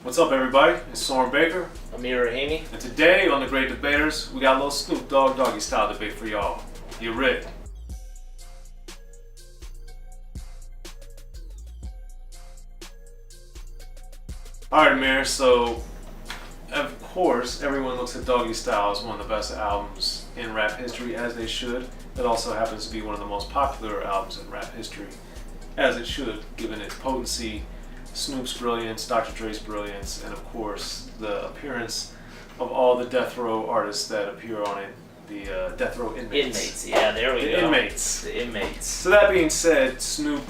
What's up, everybody? It's Soren Baker. Amir Rahimi. And today on The Great Debaters, we got a little Snoop Dogg Doggy Style debate for y'all. You ready? Alright, Amir, so of course everyone looks at Doggystyle as one of the best albums in rap history, as they should. It also happens to be one of the most popular albums in rap history, as it should, given its potency, Snoop's brilliance, Dr. Dre's brilliance, and of course the appearance of all the death row artists that appear on it, the death row inmates. Yeah, there we go. Inmates. The inmates. So that being said, Snoop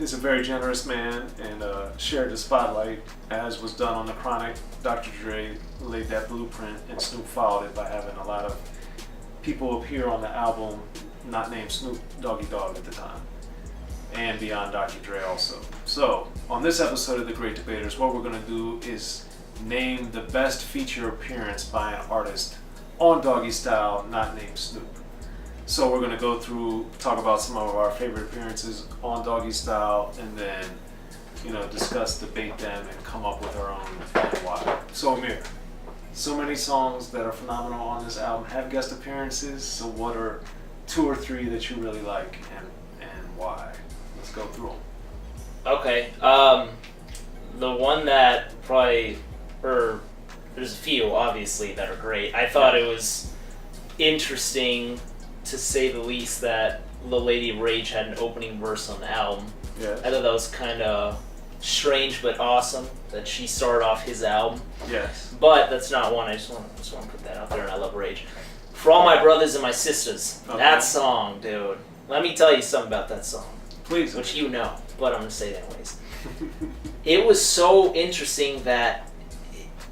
is a very generous man and shared the spotlight, as was done on The Chronic. Dr. Dre laid that blueprint, and Snoop followed it by having a lot of people appear on the album not named Snoop Doggy Dogg at the time, and beyond Dr. Dre also. So, on this episode of The Great Debaters, what we're going to do is name the best feature appearance by an artist on Doggystyle not named Snoop. So we're going to go through, talk about some of our favorite appearances on Doggystyle, and then, discuss, debate them, and come up with our own and why. So Amir, so many songs that are phenomenal on this album have guest appearances, so what are 2 or 3 that you really like and why? Let's go through them. Okay. The one that probably, there's a few obviously that are great. I thought it was interesting, to say the least, that Lil Lady Rage had an opening verse on the album. Yeah. I thought that was kind of strange but awesome that she started off his album. Yes. But that's not one. I just want to put that out there, and I love Rage. For All My Brothers and My Sisters, Okay. That song, dude. Let me tell you something about that song. Please. Which you know, but I'm going to say it anyways. It was so interesting that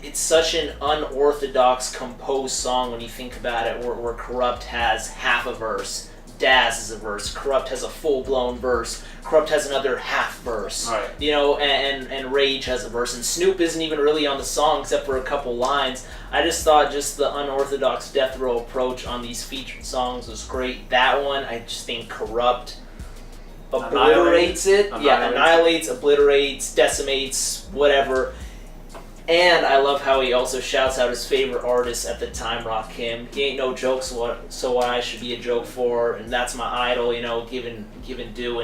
it's such an unorthodox composed song when you think about it, where Corrupt has half a verse, Daz is a verse, Corrupt has a full-blown verse, Corrupt has another half verse, right. And Rage has a verse, and Snoop isn't even really on the song except for a couple lines. I just thought just the unorthodox death row approach on these featured songs was great. That one, I just think Corrupt obliterates it. Annihilates, obliterates, decimates, whatever. And I love how he also shouts out his favorite artist at the time, Rakim. He ain't no joke, so what I should be a joke for, and that's my idol, giving due,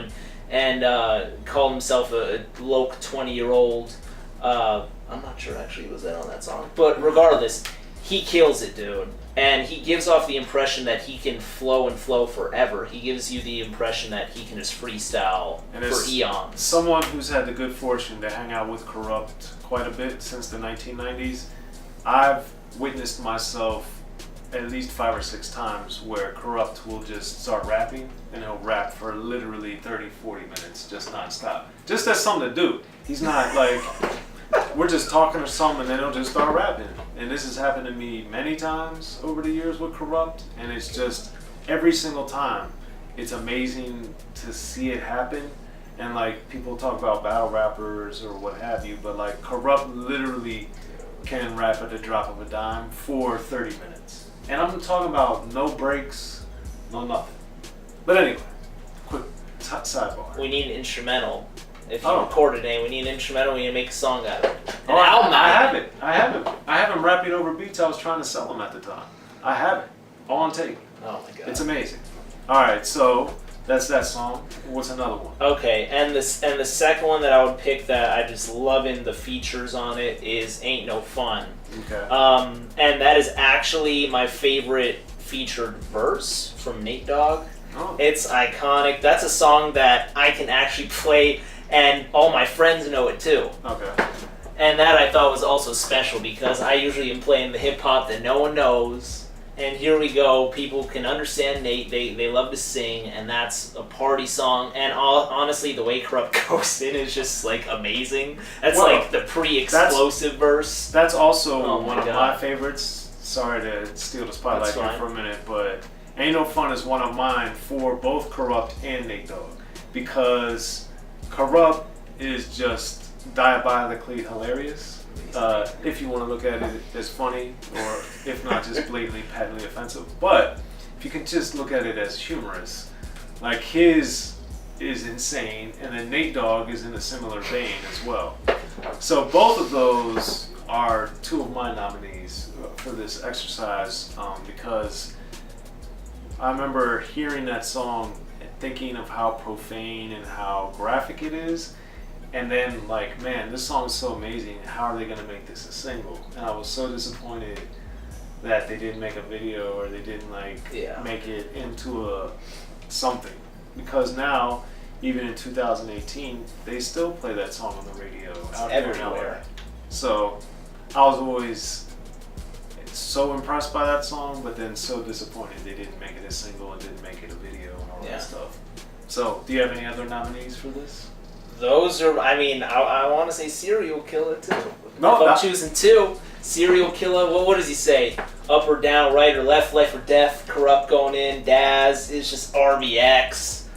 and called himself a loc 20-year-old. I'm not sure actually was that on that song, but regardless, he kills it, dude. And he gives off the impression that he can flow forever. He gives you the impression that he can just freestyle for eons. Someone who's had the good fortune to hang out with Corrupt quite a bit since the 1990s, I've witnessed myself at least 5 or 6 times where Corrupt will just start rapping, and he'll rap for literally 30, 40 minutes, just nonstop. Just as something to do. He's not like, we're just talking or something, and then he'll just start rapping. And this has happened to me many times over the years with Corrupt, and it's just every single time it's amazing to see it happen. And like, people talk about battle rappers or what have you, but like, Corrupt literally can rap at the drop of a dime for 30 minutes. And I'm talking about no breaks, no nothing. But anyway, quick sidebar. We need an instrumental. If you record it, we need an instrumental. We need to make a song out of it. I have him rapping over beats I was trying to sell him at the time. I have it all on tape. Oh my god, it's amazing. All right, so that's that song. What's another one? Okay, and the second one that I would pick that I just loving the features on it is Ain't No Fun. Okay. And that is actually my favorite featured verse from Nate Dogg. Oh. It's iconic. That's a song that I can actually play, and all my friends know it too. Okay. And that I thought was also special because I usually am playing the hip hop that no one knows. And here we go. People can understand Nate. They love to sing, and that's a party song. And honestly, the way Corrupt goes in is just like amazing. That's like the pre-explosive verse. That's also one of my favorites. Sorry to steal the spotlight here for a minute, but Ain't No Fun is one of mine for both Corrupt and Nate Dogg, because Corrupt is just diabolically hilarious. If you want to look at it as funny, or if not just blatantly, patently offensive. But if you can just look at it as humorous, like his is insane, and then Nate Dogg is in a similar vein as well. So both of those are two of my nominees for this exercise because I remember hearing that song and thinking of how profane and how graphic it is. And then, like, man, this song is so amazing. How are they going to make this a single? And I was so disappointed that they didn't make a video or they didn't, make it into a something. Because now, even in 2018, they still play that song on the radio out there in LA. So I was always so impressed by that song, but then so disappointed they didn't make it a single and didn't make it a video and all that stuff. So, do you have any other nominees for this? Those are, I mean, I want to say Serial Killer too. No, if I'm choosing two, Serial Killer, what does he say? Up or down, right or left, life or death, Corrupt going in, Daz, it's just RBX.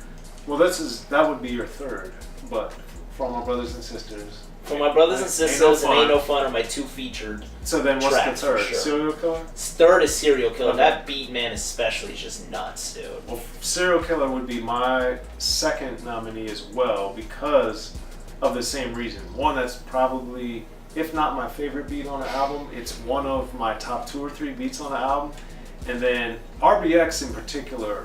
Well, that would be your third, but for my brothers and sisters. For my brothers and sisters and Ain't No Fun are my two featured. So then what's the third? Sure. Serial Killer? Third is Serial Killer. Okay. That beat, man, especially is just nuts, dude. Well, Serial Killer would be my second nominee as well because of the same reason. One, that's probably, if not my favorite beat on the album, it's one of my top 2 or 3 beats on the album. And then RBX in particular,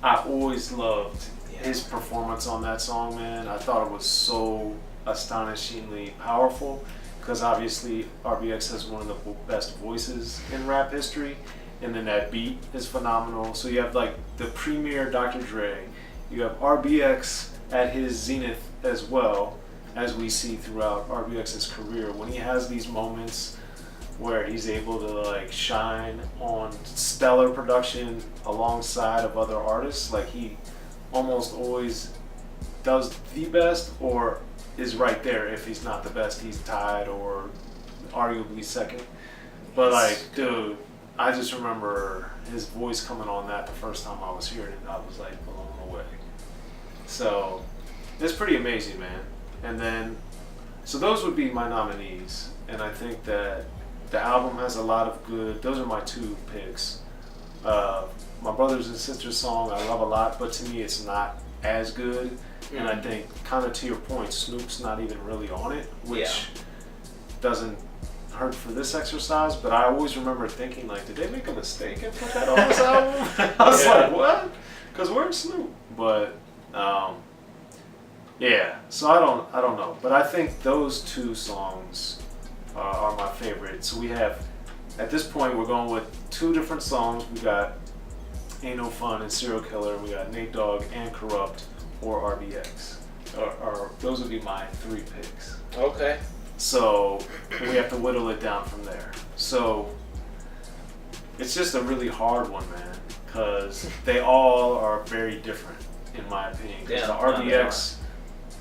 I always loved his performance on that song, man. I thought it was so astonishingly powerful because obviously RBX has one of the best voices in rap history, and then that beat is phenomenal. So you have like the premier Dr. Dre, you have RBX at his zenith as well, as we see throughout RBX's career when he has these moments where he's able to like shine on stellar production alongside of other artists. Like he almost always does the best or is right there. If he's not the best, he's tied or arguably second. But like, dude, I just remember his voice coming on that the first time I was hearing it, and I was like blown away. So it's pretty amazing, man. And then, so those would be my nominees, and I think that the album has a lot of good. Those are my 2 picks. My Brothers and Sisters song I love a lot, but to me it's not as good. And I think, kind of to your point, Snoop's not even really on it, which doesn't hurt for this exercise. But I always remember thinking, like, did they make a mistake and put that on this album? I was like, what? Because where's Snoop? But so I don't know. But I think those 2 songs are my favorite. So we have, at this point, we're going with 2 different songs. We got Ain't No Fun and Serial Killer. We got Nate Dogg and Corrupt or RBX. Or those would be my 3 picks. Okay. So we have to whittle it down from there. So it's just a really hard one, man, because they all are very different, in my opinion. Because the RBX,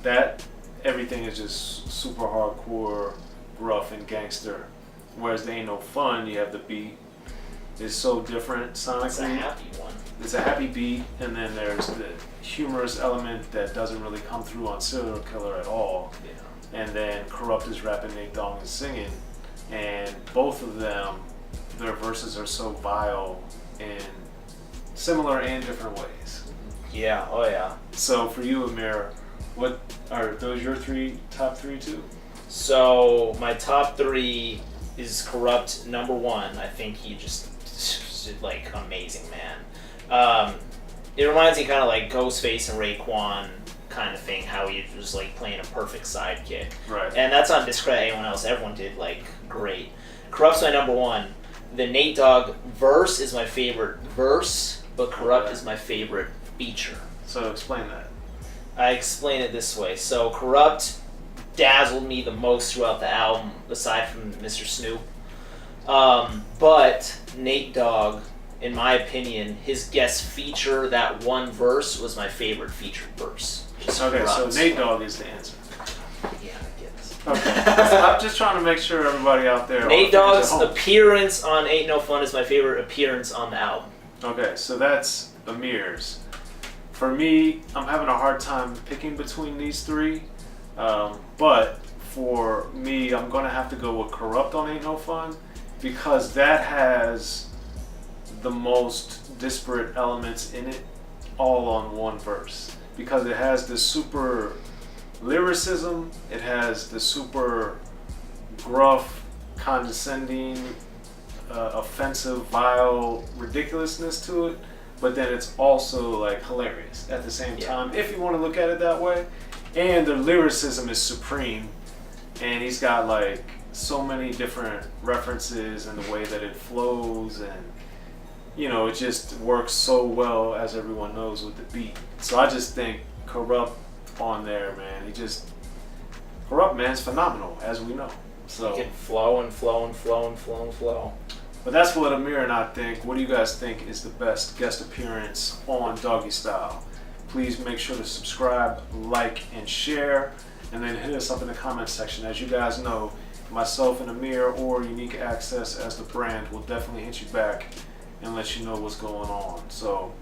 that everything is just super hardcore, rough and gangster. Whereas the Ain't No Fun, you have the beat is so different sonically. It's a happy one. It's a happy beat, and then there's the humorous element that doesn't really come through on Serial Killer at all. Yeah. And then Corrupt is rapping, Nate Dogg is singing, and both of them, their verses are so vile in similar and different ways. Yeah, oh yeah. So for you, Amir, what are those your top three too? So my top 3 is Corrupt, number 1. I think he just like amazing, man. It reminds me kind of like Ghostface and Raekwon kind of thing, how he was like playing a perfect sidekick. Right. And that's not discredit anyone else. Everyone did like great. Corrupt's my number 1. The Nate Dogg verse is my favorite verse, but Corrupt is my favorite feature. So explain that. I explain it this way. So Corrupt dazzled me the most throughout the album, aside from Mr. Snoop. But Nate Dogg, in my opinion, his guest feature, that one verse, was my favorite featured verse. Okay, so Nate Dogg is the answer. Yeah, I guess. Okay. I'm just trying to make sure everybody out there... Nate Dogg's appearance on Ain't No Fun is my favorite appearance on the album. Okay, so that's Amir's. For me, I'm having a hard time picking between these 3. But for me, I'm going to have to go with Corrupt on Ain't No Fun, because that has the most disparate elements in it all on one verse. Because it has this super lyricism. It has the super gruff, condescending, offensive, vile ridiculousness to it, but then it's also like hilarious at the same time, if you want to look at it that way. And the lyricism is supreme, and he's got like so many different references and the way that it flows, and you know, it just works so well, as everyone knows, with the beat. So I just think Corrupt on there, man, Corrupt, man's phenomenal, as we know. So he can flow and flow and flow and flow and flow. But that's what Amir and I think. What do you guys think is the best guest appearance on Doggystyle? Please make sure to subscribe, like, and share, and then hit us up in the comment section. As you guys know, myself and Amir, or Unique Access as the brand, will definitely hit you back and let you know what's going on. So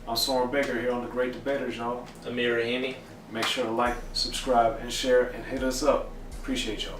I'm Soren Baker here on The Great Debaters, y'all. Amir Rahimi. Make sure to like, subscribe, and share, and hit us up. Appreciate y'all.